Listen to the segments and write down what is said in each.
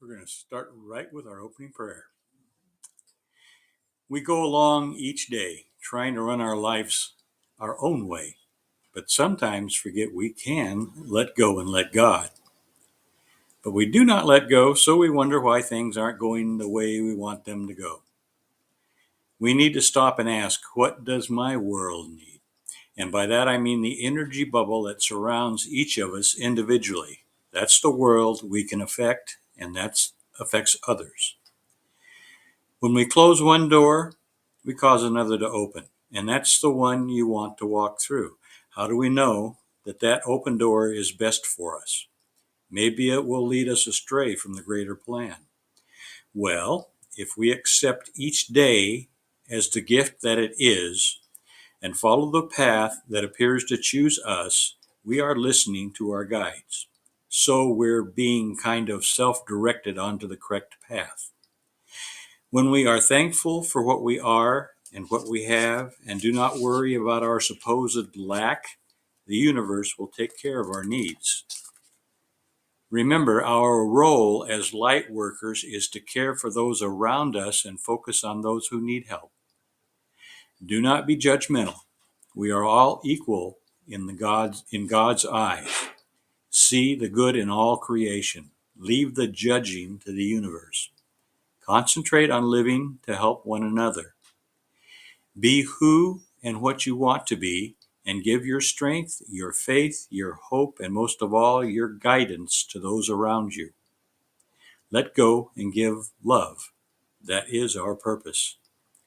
We're going to start right with our opening prayer. We go along each day trying to run our lives our own way, but sometimes forget we can let go and let God. But we do not let go, so we wonder why things aren't going the way we want them to go. We need to stop and ask, what does my world need? And by that I mean the energy bubble that surrounds each of us individually. That's the world we can affect, and that affects others. When we close one door, we cause another to open, and that's the one you want to walk through. How do we know that that open door is best for us? Maybe it will lead us astray from the greater plan. Well, if we accept each day as the gift that it is and follow the path that appears to choose us, we are listening to our guides. So we're being kind of self-directed onto the correct path. When we are thankful for what we are and what we have and do not worry about our supposed lack, the universe will take care of our needs. Remember, our role as light workers is to care for those around us and focus on those who need help. Do not be judgmental. We are all equal in God's eyes. See the good in all creation. Leave the judging to the universe. Concentrate on living to help one another. Be who and what you want to be, and give your strength, your faith, your hope, and most of all, your guidance to those around you. Let go and give love. That is our purpose.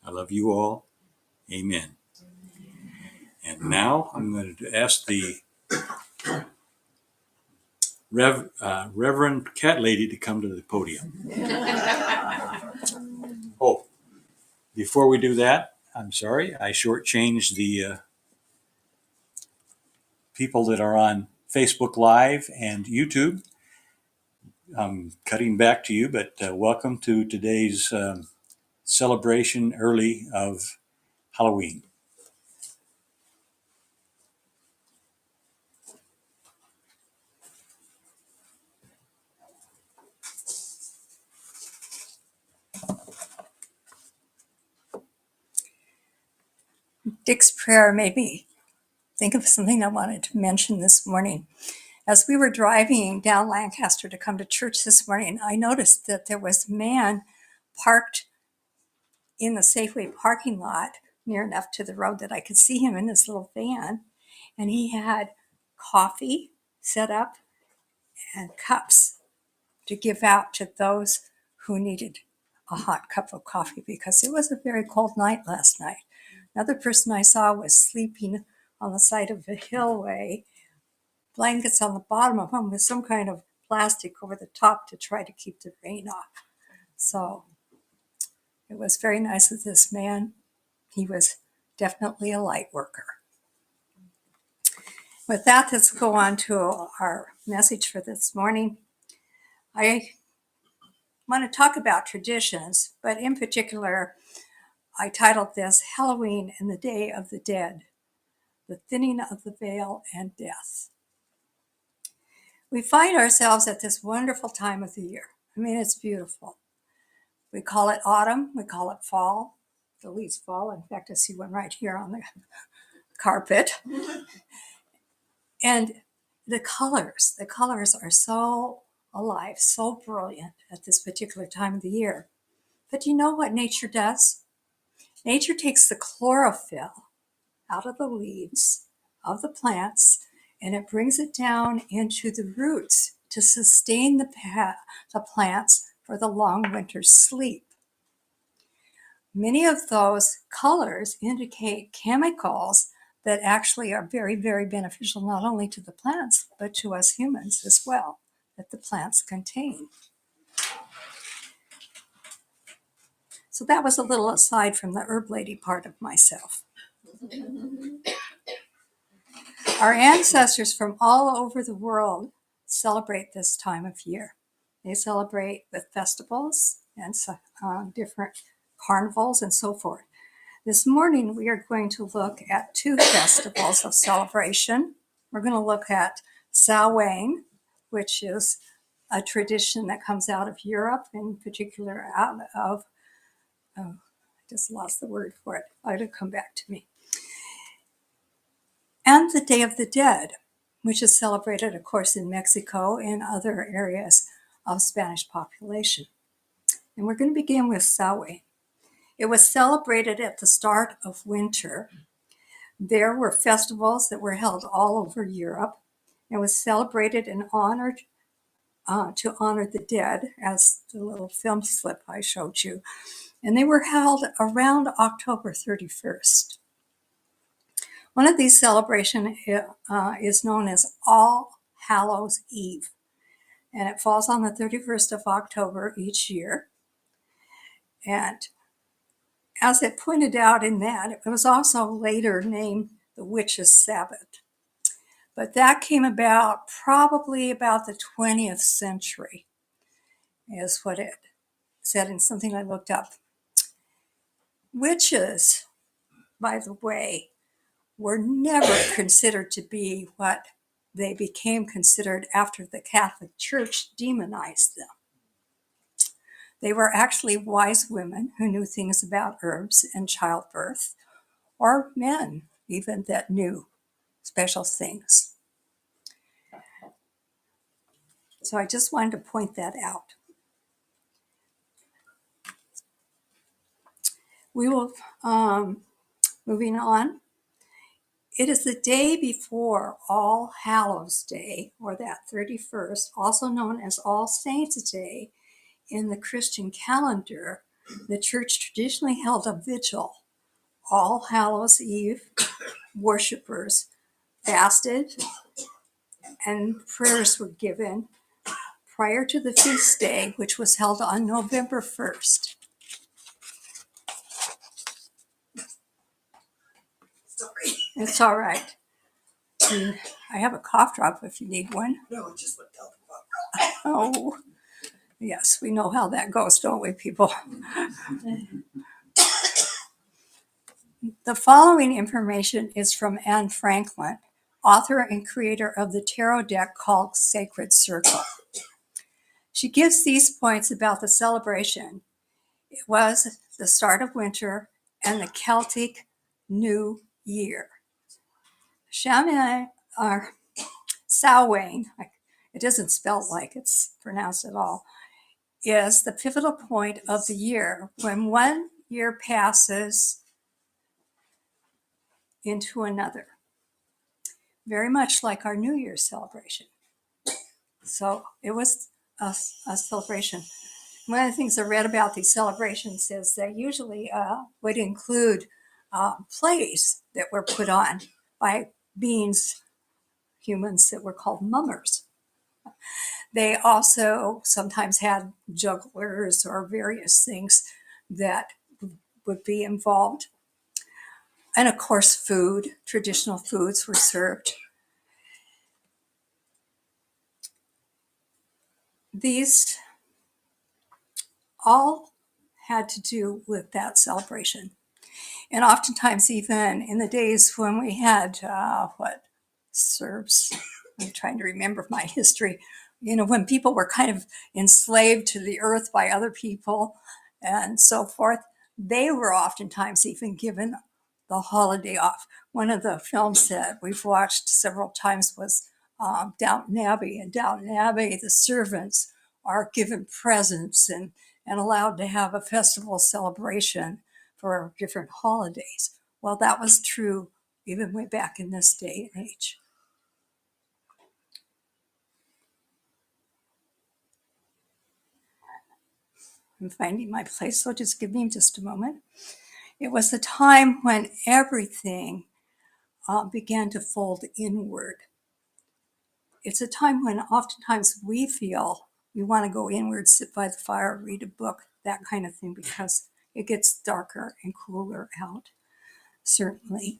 I love you all. Amen. And now I'm going to ask the Reverend Cat Lady to come to the podium. Oh, before we do that, I'm sorry, I shortchanged the people that are on Facebook Live and YouTube. I'm cutting back to you, but welcome to today's celebration early of Halloween. Dick's prayer made me think of something I wanted to mention this morning. As we were driving down Lancaster to come to church this morning, I noticed that there was a man parked in the Safeway parking lot near enough to the road that I could see him in his little van. And he had coffee set up and cups to give out to those who needed a hot cup of coffee because it was a very cold night last night. Another person I saw was sleeping on the side of a hillway, blankets on the bottom of them with some kind of plastic over the top to try to keep the rain off. So it was very nice of this man. He was definitely a light worker. With that, let's go on to our message for this morning. I want to talk about traditions, but in particular, I titled this Halloween and the Day of the Dead, the Thinning of the Veil and Death. We find ourselves at this wonderful time of the year. I mean, it's beautiful. We call it autumn, we call it fall. The leaves fall. In fact, I see one right here on the carpet. And the colors are so alive, so brilliant at this particular time of the year. But you know what nature does? Nature takes the chlorophyll out of the leaves of the plants and it brings it down into the roots to sustain the plants for the long winter sleep. Many of those colors indicate chemicals that actually are very, very beneficial not only to the plants, but to us humans as well, that the plants contain. So that was a little aside from the herb lady part of myself. Our ancestors from all over the world celebrate this time of year. They celebrate with festivals and different carnivals and so forth. This morning, we are going to look at two festivals of celebration. We're going to look at Samhain, which is a tradition that comes out of Europe, in particular out of, I just lost the word for it. It'll come back to me. And the Day of the Dead, which is celebrated, of course, in Mexico and other areas of Spanish population. And we're going to begin with Samhain. It was celebrated at the start of winter. There were festivals that were held all over Europe. It was celebrated and honored to honor the dead, as the little film slip I showed you. And they were held around October 31st. One of these celebrations is known as All Hallows Eve, and it falls on the 31st of October each year. And as it pointed out in that, it was also later named the Witches' Sabbath. But that came about probably about the 20th century, is what it said in something I looked up. Witches, by the way, were never considered to be what they became considered after the Catholic Church demonized them. They were actually wise women who knew things about herbs and childbirth, or men even that knew special things. So I just wanted to point that out. We will, moving on. It is the day before All Hallows Day, or that 31st, also known as All Saints Day in the Christian calendar. The church traditionally held a vigil. All Hallows Eve worshipers fasted and prayers were given prior to the feast day, which was held on November 1st. Sorry. It's all right. I have a cough drop if you need one. No, it just looked out the cough. Oh, yes, we know how that goes, don't we, people? The following information is from Anne Franklin, author and creator of the tarot deck called Sacred Circle. She gives these points about the celebration. It was the start of winter and the Celtic New Year. Samhain, it isn't spelled like it's pronounced at all, is the pivotal point of the year when one year passes into another, very much like our New Year's celebration. So it was a celebration. One of the things I read about these celebrations is they usually would include plays that were put on by beings, humans that were called mummers. They also sometimes had jugglers or various things that would be involved. And of course, food, traditional foods were served. These all had to do with that celebration. And oftentimes, even in the days when we had, serfs, I'm trying to remember my history, when people were kind of enslaved to the earth by other people and so forth, they were oftentimes even given the holiday off. One of the films that we've watched several times was Downton Abbey. In Downton Abbey, the servants are given presents and allowed to have a festival celebration for different holidays. Well, that was true even way back in this day and age. I'm finding my place, so just give me just a moment. It was the time when everything began to fold inward. It's a time when oftentimes we feel we want to go inward, sit by the fire, read a book, that kind of thing, because it gets darker and cooler out, certainly.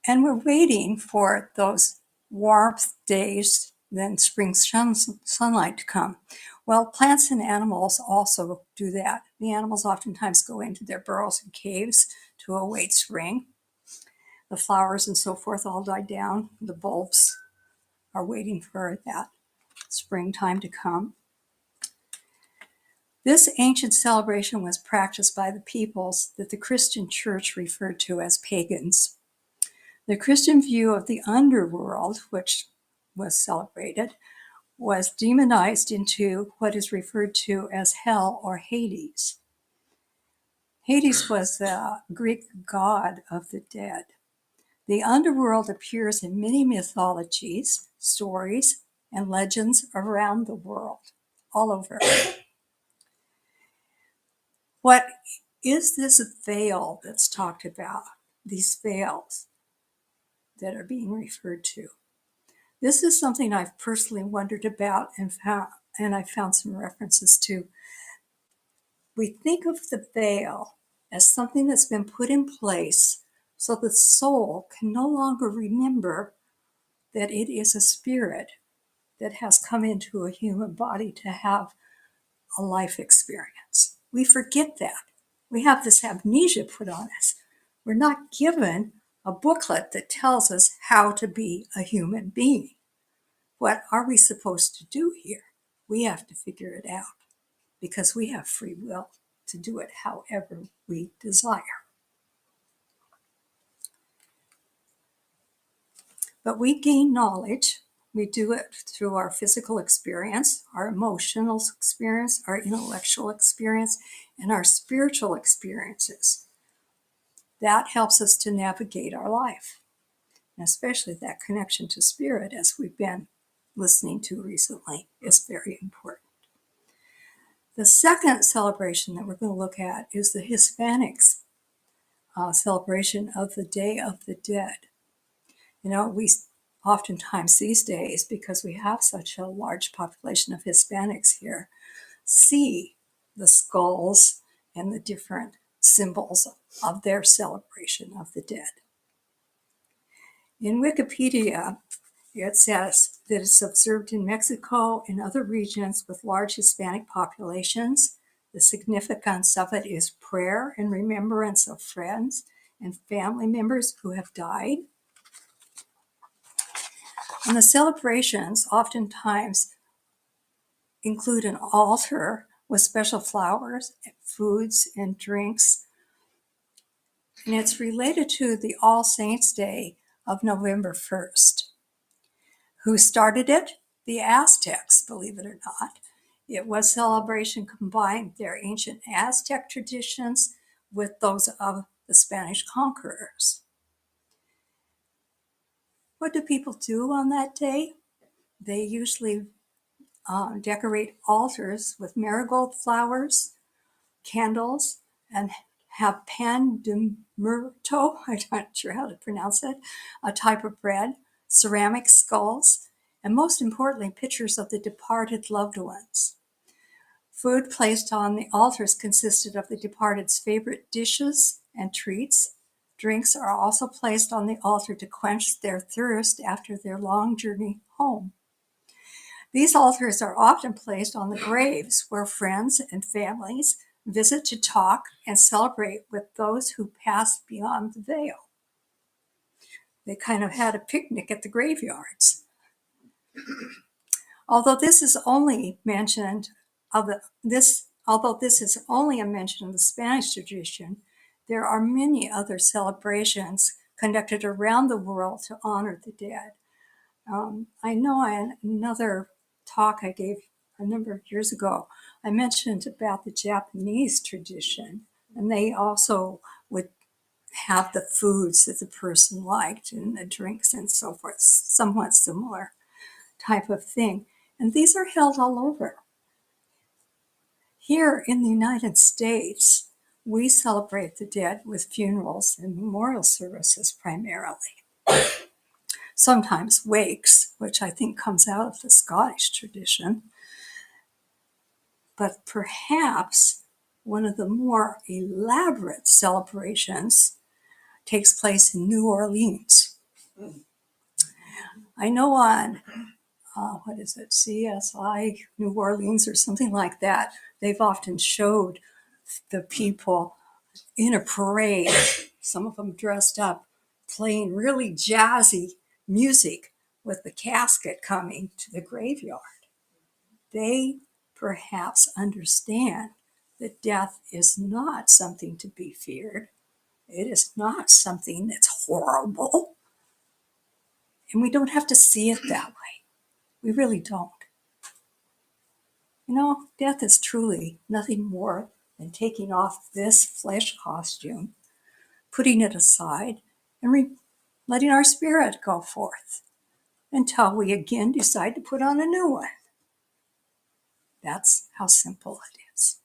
And we're waiting for those warmth days, then spring sunlight to come. Well, plants and animals also do that. The animals oftentimes go into their burrows and caves to await spring. The flowers and so forth all die down, the bulbs are waiting for that springtime to come. This ancient celebration was practiced by the peoples that the Christian church referred to as pagans. The Christian view of the underworld, which was celebrated, was demonized into what is referred to as hell or Hades. Hades was the Greek god of the dead. The underworld appears in many mythologies, stories, and legends around the world, all over. What is this veil that's talked about? These veils that are being referred to. This is something I've personally wondered about and I found some references to. We think of the veil as something that's been put in place so the soul can no longer remember that it is a spirit that has come into a human body to have a life experience. We forget that. We have this amnesia put on us. We're not given a booklet that tells us how to be a human being. What are we supposed to do here? We have to figure it out because we have free will to do it however we desire. But we gain knowledge. We do it through our physical experience, our emotional experience, our intellectual experience, and our spiritual experiences. That helps us to navigate our life, and especially that connection to spirit, as we've been listening to recently, is very important. The second celebration that we're going to look at is the Hispanics' celebration of the Day of the Dead. You know, we oftentimes these days, because we have such a large population of Hispanics here, see the skulls and the different symbols of their celebration of the dead. In Wikipedia, it says that it's observed in Mexico and other regions with large Hispanic populations. The significance of it is prayer and remembrance of friends and family members who have died. And the celebrations oftentimes include an altar with special flowers, foods, and drinks. And it's related to the All Saints' Day of November 1st. Who started it? The Aztecs, believe it or not. It was celebration combined their ancient Aztec traditions with those of the Spanish conquerors. What do people do on that day? They usually decorate altars with marigold flowers, candles, and have pan de muerto, I'm not sure how to pronounce it, a type of bread, ceramic skulls, and most importantly, pictures of the departed loved ones. Food placed on the altars consisted of the departed's favorite dishes and treats. Drinks are also placed on the altar to quench their thirst after their long journey home. These altars are often placed on the graves where friends and families visit to talk and celebrate with those who passed beyond the veil. They kind of had a picnic at the graveyards. Although this is only a mention of the Spanish tradition, there are many other celebrations conducted around the world to honor the dead. I know in another talk I gave a number of years ago, I mentioned about the Japanese tradition, and they also would have the foods that the person liked and the drinks and so forth, somewhat similar type of thing. And these are held all over. Here in the United States, we celebrate the dead with funerals and memorial services primarily. Sometimes wakes, which I think comes out of the Scottish tradition. But perhaps one of the more elaborate celebrations takes place in New Orleans. I know on, CSI New Orleans or something like that, they've often showed the people in a parade, some of them dressed up, playing really jazzy music with the casket coming to the graveyard. They perhaps understand that death is not something to be feared. It is not something that's horrible. And we don't have to see it that way. We really don't. You know, death is truly nothing more than taking off this flesh costume, putting it aside, and letting our spirit go forth until we again decide to put on a new one. That's how simple it is.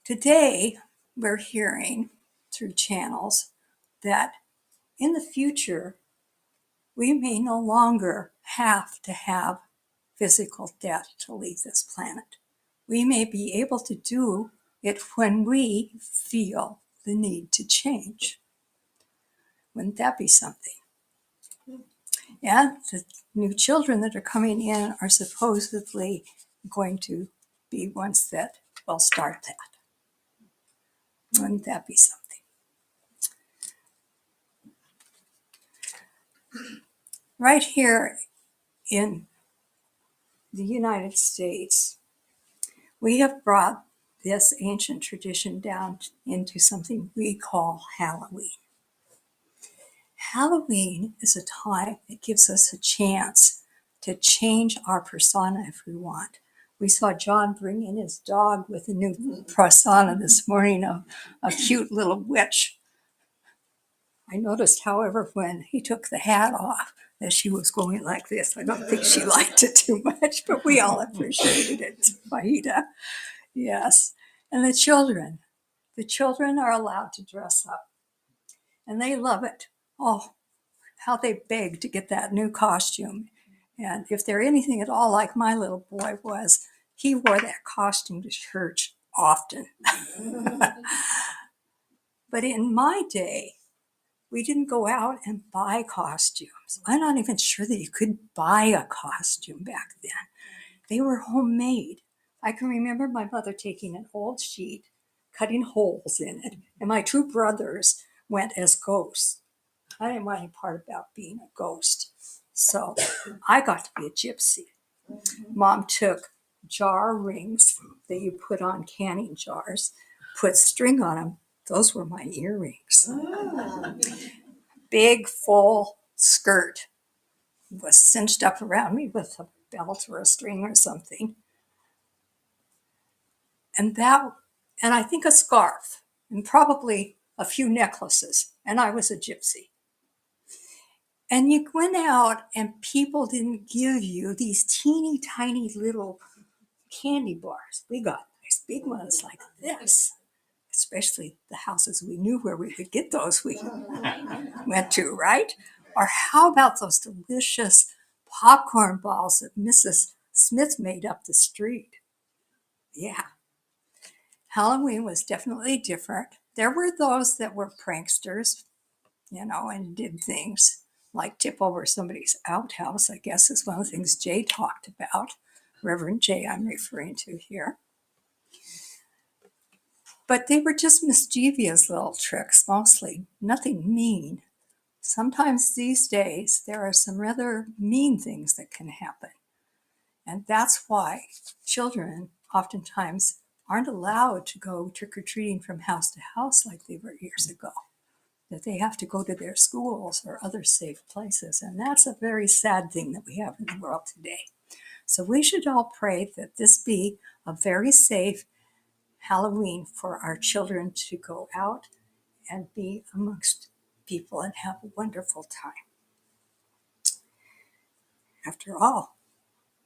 Today, we're hearing through channels that in the future, we may no longer have to have physical death to leave this planet. We may be able to do it when we feel the need to change. Wouldn't that be something? And the new children that are coming in are supposedly going to be ones that will start that. Wouldn't that be something? Right here in the United States, we have brought this ancient tradition down into something we call Halloween. Halloween is a time that gives us a chance to change our persona if we want. We saw John bring in his dog with a new persona this morning of a cute little witch. I noticed, however, when he took the hat off, that she was going like this. I don't think she liked it too much, but we all appreciated it. Fahita, yes. And the children are allowed to dress up, and they love it. Oh, how they beg to get that new costume. And if they're anything at all like my little boy was, he wore that costume to church often. But in my day, we didn't go out and buy costumes. I'm not even sure that you could buy a costume back then. They were homemade. I can remember my mother taking an old sheet, cutting holes in it, and my two brothers went as ghosts. I didn't want any part about being a ghost. So I got to be a gypsy. Mom took jar rings that you put on canning jars, put string on them. Those were my earrings. Big, full skirt was cinched up around me with a belt or a string or something. And I think a scarf, and probably a few necklaces. And I was a gypsy. And you went out and people didn't give you these teeny tiny little candy bars. We got nice big ones like this, especially the houses we knew where we could get those we went to, right? Or how about those delicious popcorn balls that Mrs. Smith made up the street? Yeah. Halloween was definitely different. There were those that were pranksters, and did things like tip over somebody's outhouse, I guess is one of the things Jay talked about. Reverend Jay, I'm referring to here. But they were just mischievous little tricks, mostly. Nothing mean. Sometimes these days, there are some rather mean things that can happen. And that's why children oftentimes aren't allowed to go trick-or-treating from house to house like they were years ago. That they have to go to their schools or other safe places. And that's a very sad thing that we have in the world today. So we should all pray that this be a very safe Halloween for our children to go out and be amongst people and have a wonderful time. After all,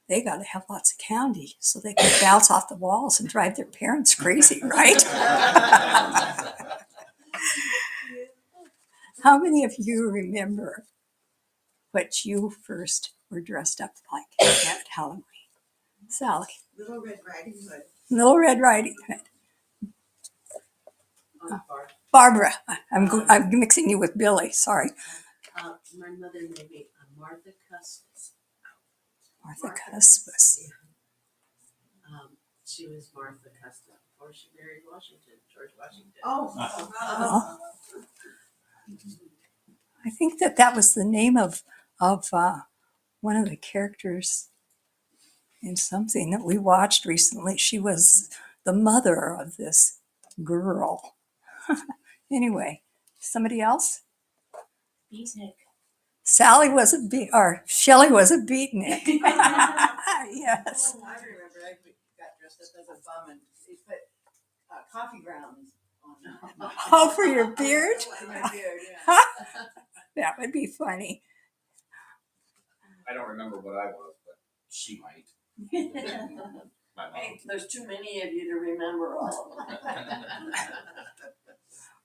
they got to have lots of candy so they can bounce off the walls and drive their parents crazy, right? How many of you remember what you first were dressed up like at Halloween? Sally. Little Red Riding Hood. Little Red Riding Hood. Barbara. I'm mixing you with Billy. Sorry. My mother made me a Martha Custis. Martha Custis. She was Martha Custis before she married George Washington. Oh. Oh. I think that was the name of one of the characters in something that we watched recently. She was the mother of this girl. Anyway, somebody else? Beatnik. Sally was a beat, or Shelley was a beatnik. Yes. I remember I got dressed up as a bum and he put coffee grounds on Oh, for your beard? my beard, yeah. That would be funny. I don't remember what I was, but she might. My mom. Hey, there's too many of you to remember all of them.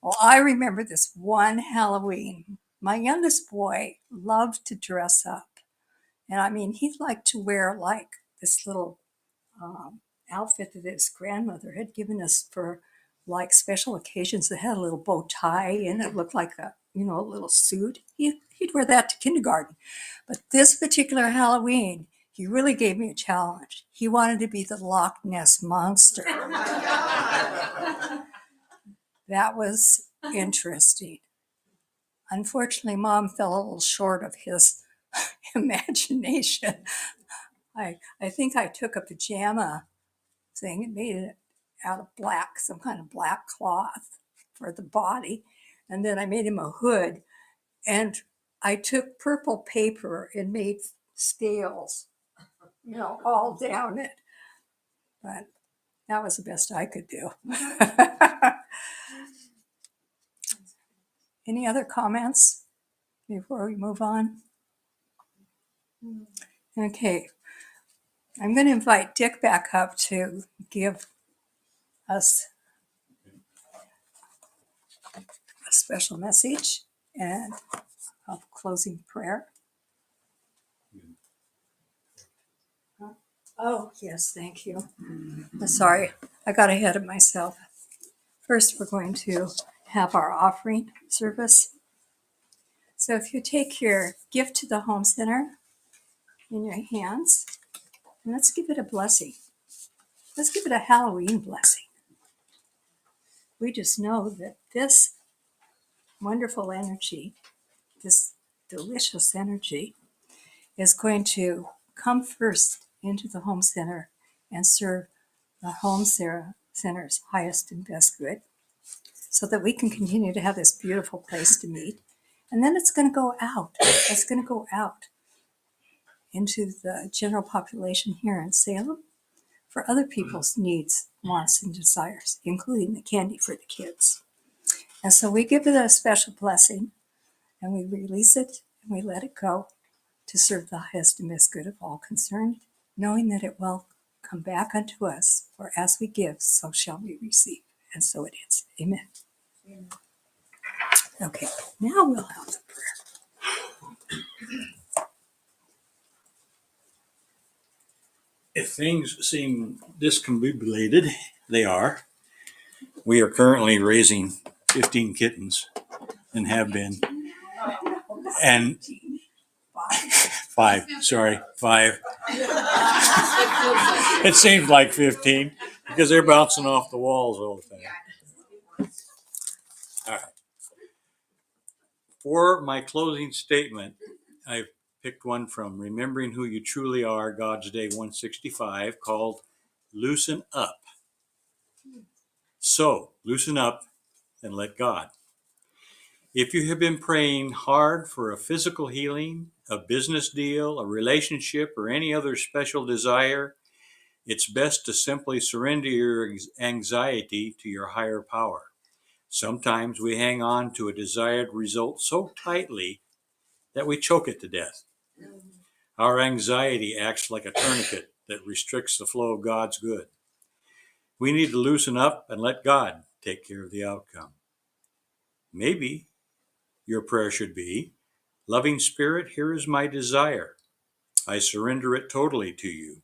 Well, I remember this one Halloween. My youngest boy loved to dress up. And I mean, he'd like to wear like this little outfit that his grandmother had given us for like special occasions that had a little bow tie and it looked like a little suit. He'd wear that to kindergarten. But this particular Halloween, he really gave me a challenge. He wanted to be the Loch Ness Monster. Oh my God. That was interesting. Unfortunately, Mom fell a little short of his imagination. I think I took a pajama thing and made it out of black, some kind of black cloth for the body. And then I made him a hood. And I took purple paper and made scales, all down it. But that was the best I could do. Any other comments before we move on? Okay. I'm going to invite Dick back up to give us a special message and a closing prayer. Oh, yes, thank you. Sorry, I got ahead of myself. First, we're going to have our offering service. So if you take your gift to the home center in your hands, and let's give it a blessing. Let's give it a Halloween blessing. We just know that this wonderful energy, this delicious energy, is going to come first into the home center and serve the home center's highest and best good so that we can continue to have this beautiful place to meet. And then it's going to go out. It's going to go out into the general population here in Salem for other people's needs, wants, and desires, including the candy for the kids. And so we give it a special blessing and we release it and we let it go to serve the highest and best good of all concerned, knowing that it will come back unto us, for as we give, so shall we receive. And so it is. Amen. Amen. Okay, now we'll have the prayer. If things seem discombobulated, they are. We are currently raising 15 kittens and have been. And 5. It seems like 15 because they're bouncing off the walls all the time. All right. For my closing statement, I've picked one from Remembering Who You Truly Are, God's Day 165, called Loosen Up. So, loosen up and let God. If you have been praying hard for a physical healing, a business deal, a relationship, or any other special desire, it's best to simply surrender your anxiety to your higher power. Sometimes we hang on to a desired result so tightly that we choke it to death. Our anxiety acts like a tourniquet that restricts the flow of God's good. We need to loosen up and let God take care of the outcome. Maybe your prayer should be, Loving Spirit, here is my desire. I surrender it totally to you.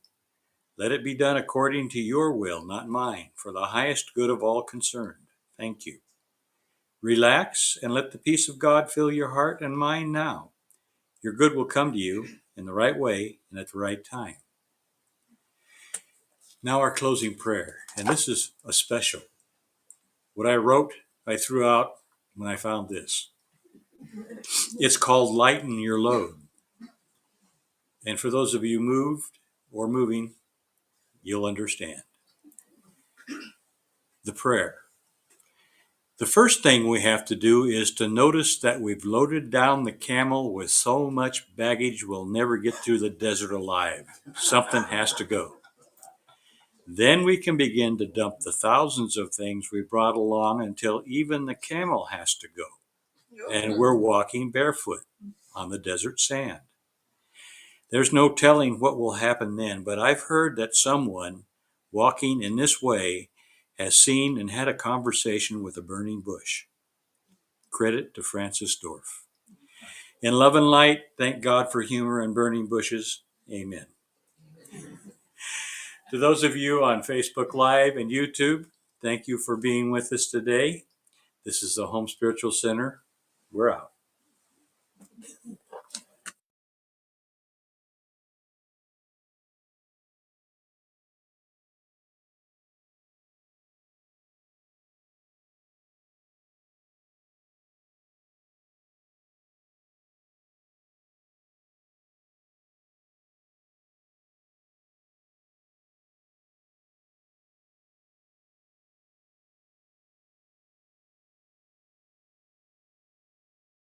Let it be done according to your will, not mine, for the highest good of all concerned. Thank you. Relax and let the peace of God fill your heart and mind now. Your good will come to you in the right way and at the right time. Now our closing prayer, and this is a special. What I wrote, I threw out when I found this. It's called Lighten Your Load. And for those of you moved or moving, you'll understand. The prayer. The first thing we have to do is to notice that we've loaded down the camel with so much baggage we'll never get through the desert alive. Something has to go. Then we can begin to dump the thousands of things we brought along until even the camel has to go. And we're walking barefoot on the desert sand. There's no telling what will happen then, but I've heard that someone walking in this way has seen and had a conversation with a burning bush. Credit to Francis Dorff. In love and light, thank God for humor and burning bushes. Amen. To those of you on Facebook Live and YouTube, thank you for being with us today. This is the Home Spiritual Center. We're out.